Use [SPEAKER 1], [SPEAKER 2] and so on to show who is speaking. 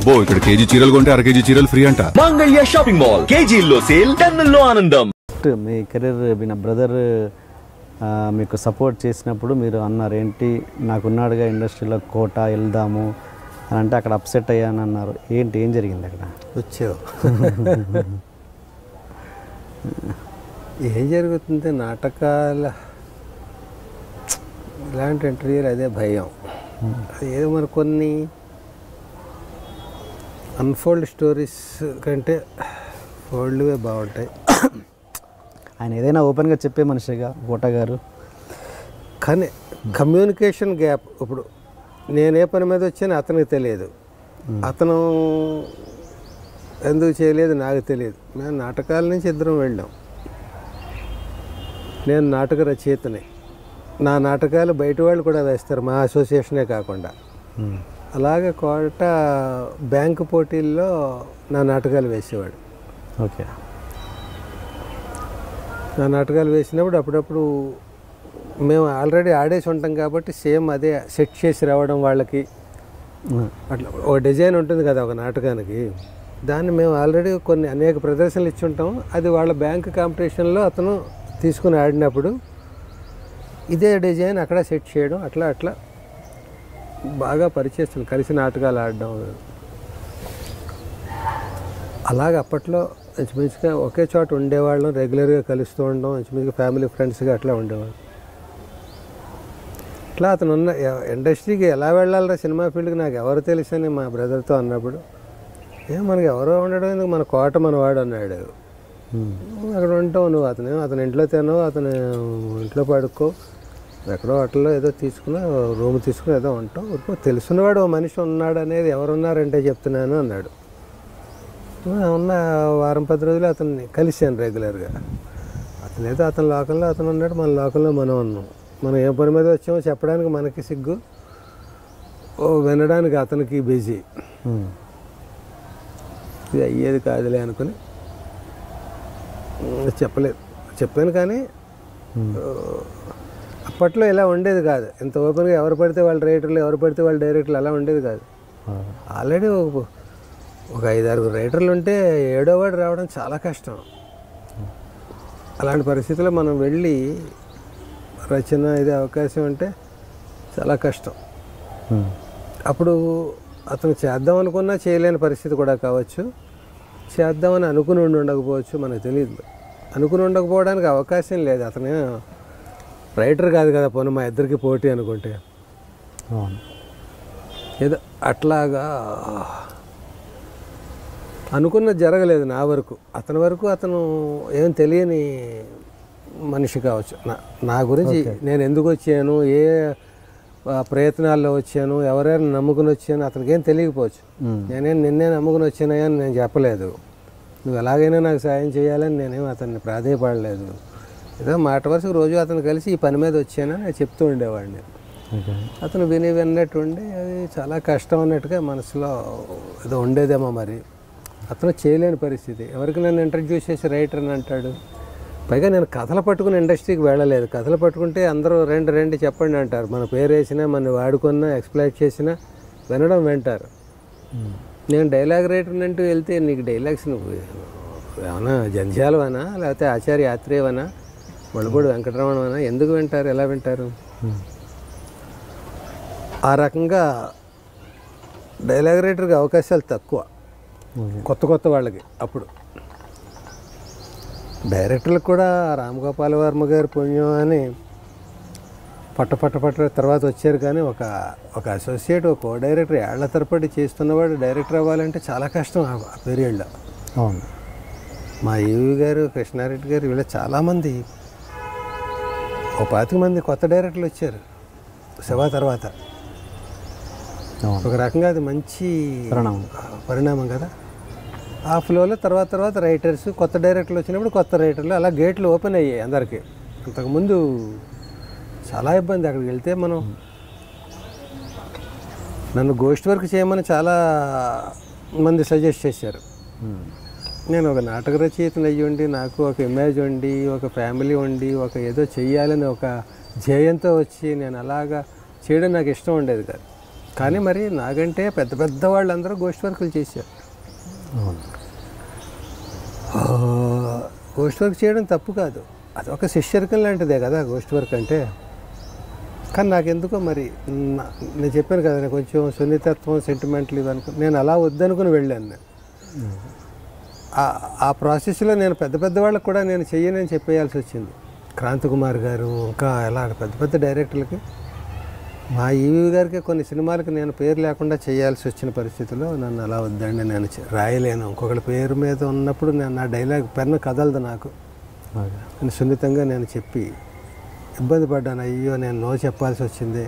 [SPEAKER 1] అబ్బో ఇక్కడ కేజీ చీరలు కొంటే అర కేజీ చీరలు ఫ్రీ అంట.
[SPEAKER 2] మంగళ్య షాపింగ్ మాల్, కేజీల్లో సేల్, టన్నుల్లో ఆనందం.
[SPEAKER 3] మీ కెరీర్ మీ బ్రదర్ మీకు సపోర్ట్ చేసినప్పుడు మీరు అన్నారు ఏంటి, నాకున్నాడుగా ఇండస్ట్రీలో కోట వెళ్దాము అని అంటే అక్కడ అప్సెట్ అయ్యాను అన్నారు. ఏంటి, ఏం జరిగింది అక్కడ?
[SPEAKER 4] వచ్చావు ఏం జరుగుతుంది నాటకాల ఇలాంటి ఇంటర్వ్యూలు అదే భయం. ఏదో మరి కొన్ని అన్ఫోల్డ్ స్టోరీస్ కంటే ఫోల్డ్వే బాగుంటాయి.
[SPEAKER 3] ఆయన ఏదైనా ఓపెన్గా చెప్పే మనిషిగా కోట గారు,
[SPEAKER 4] కానీ కమ్యూనికేషన్ గ్యాప్. ఇప్పుడు నేనే పని మీద వచ్చాను అతనికి తెలియదు, అతను ఎందుకు చేయలేదు నాకు తెలియదు. మేము నాటకాల నుంచి ఇద్దరం వెళ్ళాం. నేను నాటక రచయితని, నా నాటకాలు బయట వాళ్ళు కూడా వేస్తారు, మా అసోసియేషనే కాకుండా. అలాగే కోట బ్యాంకు పోటీల్లో నా నాటకాలు వేసేవాడు.
[SPEAKER 3] ఓకే,
[SPEAKER 4] నా నాటకాలు వేసినప్పుడు అప్పుడప్పుడు మేము ఆల్రెడీ ఆడేసి ఉంటాం కాబట్టి సేమ్ అదే సెట్ చేసి రావడం వాళ్ళకి. అట్లా ఒక డిజైన్ ఉంటుంది కదా ఒక నాటకానికి, దాన్ని మేము ఆల్రెడీ కొన్ని అనేక ప్రదర్శనలు ఇచ్చి ఉంటాం. అది వాళ్ళ బ్యాంక్ కాంపిటీషన్లో అతను తీసుకుని ఆడినప్పుడు ఇదే డిజైన్ అక్కడ సెట్ చేయడం, అట్లా అట్లా బాగా పరిచయం, కలిసి నాటకాలు ఆడడం. అలాగ అప్పట్లో ఇంచుమించుగా ఒకే చోట ఉండేవాళ్ళం, రెగ్యులర్గా కలుస్తూ ఉండడం, ఇంచుమించుగా ఫ్యామిలీ ఫ్రెండ్స్గా అట్లా ఉండేవాళ్ళం. ఇట్లా అతను ఉన్న ఇండస్ట్రీకి ఎలా వెళ్ళాలరా సినిమా ఫీల్డ్కి నాకు ఎవరు తెలుసని మా బ్రదర్తో అన్నప్పుడు, మనకి ఎవరో ఉండడం ఎందుకు, మన కోట మనవాడు అన్నాడు. అక్కడ ఉంటావు నువ్వు, అతని ఇంట్లో తినవు, అతను ఇంట్లో పడుకో, ఎక్కడో హోటల్లో ఏదో తీసుకుని రూమ్ తీసుకుని ఏదో ఉంటావు, తెలుసున్నవాడు ఓ మనిషి ఉన్నాడు అనేది ఎవరున్నారంటే చెప్తున్నాను అన్నాడు. ఉన్న వారం 10 రోజులు అతన్ని కలిశాను రెగ్యులర్గా. అతనేదో అతని లోకంలో అతను ఉన్నాడు, మన లోకంలో మనం ఉన్నాం. మనం ఏ పని మీద వచ్చామో చెప్పడానికి మనకి సిగ్గు, వినడానికి అతనికి బిజీ. ఇది అయ్యేది కాదులే అనుకుని చెప్పాను. కానీ అప్పట్లో ఇలా ఉండేది కాదు, ఇంత ఓపెన్గా ఎవరు పడితే వాళ్ళ రైటర్లు, ఎవరు పడితే వాళ్ళ డైరెక్టర్లు అలా ఉండేది కాదు. ఆల్రెడీ ఒక 5-6 రైటర్లు ఉంటే 7వ వాడు రావడం చాలా కష్టం. అలాంటి పరిస్థితుల్లో మనం వెళ్ళి రచన ఇదే అవకాశం అంటే చాలా కష్టం. అప్పుడు అతను చేద్దాం అనుకున్నా చేయలేని పరిస్థితి కూడా కావచ్చు, చేద్దామని అనుకుని ఉండకపోవచ్చు, మనకు తెలియదు. అనుకుని ఉండకపోవడానికి అవకాశం లేదు. అతను రైటర్ కాదు కదా, పోనీ మా ఇద్దరికి పోటీ అనుకుంటే. ఏదో అట్లాగా అనుకున్నది జరగలేదు నా వరకు. అతని వరకు అతను ఏం తెలియని మనిషి కావచ్చు. నా గురించి నేను ఎందుకు వచ్చాను, ఏ ప్రయత్నాల్లో వచ్చాను, ఎవరైనా నమ్ముకుని వచ్చాను అతనికి ఏం తెలియకపోవచ్చు. నిన్నే నమ్ముకుని వచ్చానయ్యా అని నేను చెప్పలేదు, నువ్వు ఎలాగైనా నాకు సాయం చేయాలని నేనేం అతన్ని ప్రాధేయపడలేదు. ఏదో మాట వరుసకు రోజు అతను కలిసి ఈ పని మీద వచ్చానని నేను చెప్తూ ఉండేవాడిని. అతను విన్నట్టు ఉండి అది చాలా కష్టం అన్నట్టుగా మనసులో ఏదో ఉండేదేమో. మరి అతను చేయలేని పరిస్థితి. ఎవరికి నన్ను ఇంట్రడ్యూస్ చేసి రైటర్ అని అంటాడు. పైగా నేను కథలు పట్టుకుని ఇండస్ట్రీకి వెళ్ళలేదు. కథలు పట్టుకుంటే అందరూ రెండు చెప్పండి అంటారు. మన పేరు వేసినా, మన వాడుకున్నా, ఎక్స్ప్లైట్ చేసినా వినడం వింటారు. నేను డైలాగ్ రైటర్ అంటూ వెళ్తే నీకు డైలాగ్స్ నువ్వు ఏమన్నా జంధ్యాలవనా, లేకపోతే ఆచార్య యాత్రేవనా, మళ్ళపూడి వెంకటరమణవనా, ఎందుకు వింటారు, ఎలా వింటారు? ఆ రకంగా డైలాగ్ రైటర్కి అవకాశాలు తక్కువ కొత్త వాళ్ళకి. అప్పుడు డైరెక్టర్లకు కూడా రామ్ గోపాల్ వర్మ గారి పుణ్యం అని పట్ట తర్వాత వచ్చారు. కానీ ఒక అసోసియేట్, ఒక కో డైరెక్టర్ ఏళ్ల తరబడి చేస్తున్నవాడు డైరెక్టర్ అవ్వాలంటే చాలా కష్టం ఆ పీరియడ్లో.
[SPEAKER 3] అవును,
[SPEAKER 4] మా ఈవి గారు, కృష్ణారెడ్డి గారు, వీళ్ళ చాలామంది, ఒక 25 మంది కొత్త డైరెక్టర్లు వచ్చారు శివ తర్వాత. ఒక రకంగా అది మంచి పరిణామం కదా. ఆ ఫ్లోలో తర్వాత రైటర్స్, కొత్త డైరెక్టర్లు వచ్చినప్పుడు కొత్త రైటర్లు, అలా గేట్లు ఓపెన్ అయ్యాయి అందరికీ. అంతకుముందు చాలా ఇబ్బంది. అక్కడికి వెళ్తే మనం, నన్ను గోస్ట్ వర్క్ చేయమని చాలా మంది సజెస్ట్ చేశారు. నేను ఒక నాటక రచయితను అయ్యి ఉండి, నాకు ఒక ఇమేజ్ ఉండి, ఒక ఫ్యామిలీ ఉండి, ఒక ఏదో చెయ్యాలని ఒక ధ్యేయంతో వచ్చి నేను అలాగా చేయడం నాకు ఇష్టం ఉండేది కాదు. కానీ మరి నాకంటే పెద్ద పెద్ద వాళ్ళందరూ గోష్ఠి వర్కులు చేశారు. గోష్ఠి వర్క్ చేయడం తప్పు కాదు, అదొక శిష్యరికం లాంటిదే కదా గోష్ఠి వర్క్ అంటే. కానీ నాకెందుకో మరి నేను చెప్పాను కదా, నేను కొంచెం సున్నితత్వం, సెంటిమెంట్లు ఇవనుకో, నేను అలా వద్దనుకుని వెళ్ళాను. నేను ఆ ప్రాసెస్లో నేను పెద్ద పెద్ద వాళ్ళకి కూడా నేను చెయ్యనని చెప్పేయాల్సి వచ్చింది. క్రాంతికుమార్ గారు, ఇంకా ఎలా పెద్ద పెద్ద డైరెక్టర్లకి, మా ఈవీ గారికి కొన్ని సినిమాలకు నేను పేరు లేకుండా చేయాల్సి వచ్చిన పరిస్థితిలో నన్ను అలా వద్దండి, నేను రాయలేను, ఇంకొకరి పేరు మీద ఉన్నప్పుడు నేను నా డైలాగ్ పెన్ను కదలదు నాకు. నేను సున్నితంగా నేను చెప్పి ఇబ్బంది పడ్డాను. అయ్యో నేను నో చెప్పాల్సి వచ్చింది.